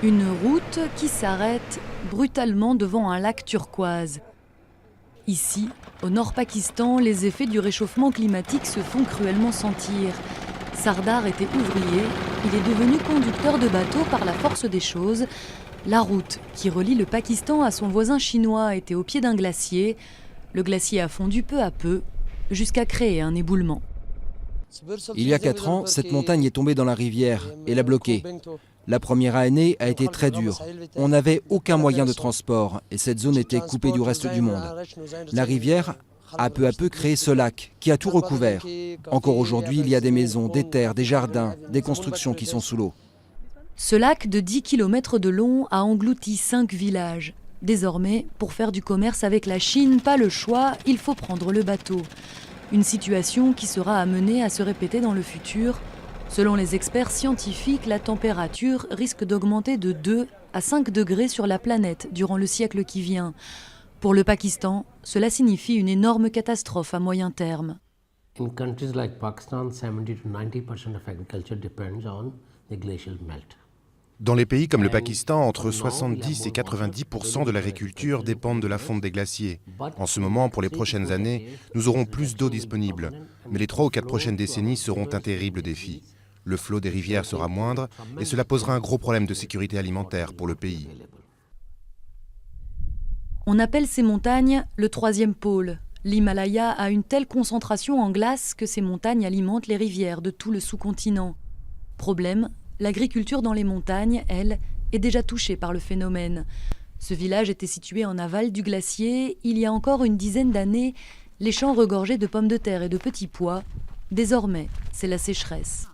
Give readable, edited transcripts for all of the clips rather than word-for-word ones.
Une route qui s'arrête brutalement devant un lac turquoise. Ici, au nord Pakistan, les effets du réchauffement climatique se font cruellement sentir. Sardar était ouvrier, il est devenu conducteur de bateau par la force des choses. La route qui relie le Pakistan à son voisin chinois était au pied d'un glacier. Le glacier a fondu peu à peu, jusqu'à créer un éboulement. Il y a 4 ans, cette montagne est tombée dans la rivière et l'a bloquée. La première année a été très dure. On n'avait aucun moyen de transport et cette zone était coupée du reste du monde. La rivière a peu à peu créé ce lac qui a tout recouvert. Encore aujourd'hui, il y a des maisons, des terres, des jardins, des constructions qui sont sous l'eau. Ce lac de 10 km de long a englouti 5 villages. Désormais, pour faire du commerce avec la Chine, pas le choix, il faut prendre le bateau. Une situation qui sera amenée à se répéter dans le futur. Selon les experts scientifiques, la température risque d'augmenter de 2 à 5 degrés sur la planète durant le siècle qui vient. Pour le Pakistan, cela signifie une énorme catastrophe à moyen terme. In countries like Pakistan, 70 to 90% of agriculture depends on the glacial melt. Dans les pays comme le Pakistan, entre 70 et 90% de l'agriculture dépendent de la fonte des glaciers. En ce moment, pour les prochaines années, nous aurons plus d'eau disponible. Mais les 3 ou 4 prochaines décennies seront un terrible défi. Le flot des rivières sera moindre et cela posera un gros problème de sécurité alimentaire pour le pays. On appelle ces montagnes le troisième pôle. L'Himalaya a une telle concentration en glace que ces montagnes alimentent les rivières de tout le sous-continent. Problème, l'agriculture dans les montagnes, elle, est déjà touchée par le phénomène. Ce village était situé en aval du glacier. Il y a encore une dizaine d'années, les champs regorgeaient de pommes de terre et de petits pois. Désormais, c'est la sécheresse.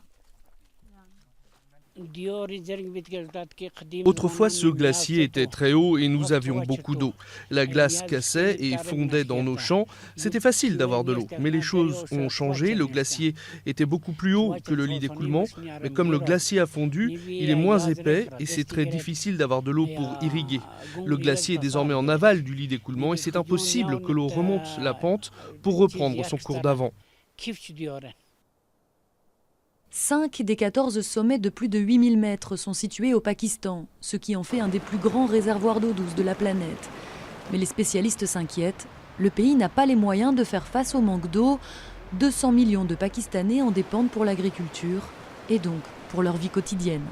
Autrefois, ce glacier était très haut et nous avions beaucoup d'eau. La glace cassait et fondait dans nos champs. C'était facile d'avoir de l'eau. Mais les choses ont changé. Le glacier était beaucoup plus haut que le lit d'écoulement. Mais comme le glacier a fondu, il est moins épais et c'est très difficile d'avoir de l'eau pour irriguer. Le glacier est désormais en aval du lit d'écoulement et c'est impossible que l'eau remonte la pente pour reprendre son cours d'avant. 5 des 14 sommets de plus de 8000 mètres sont situés au Pakistan, ce qui en fait un des plus grands réservoirs d'eau douce de la planète. Mais les spécialistes s'inquiètent, le pays n'a pas les moyens de faire face au manque d'eau. 200 millions de Pakistanais en dépendent pour l'agriculture et donc pour leur vie quotidienne.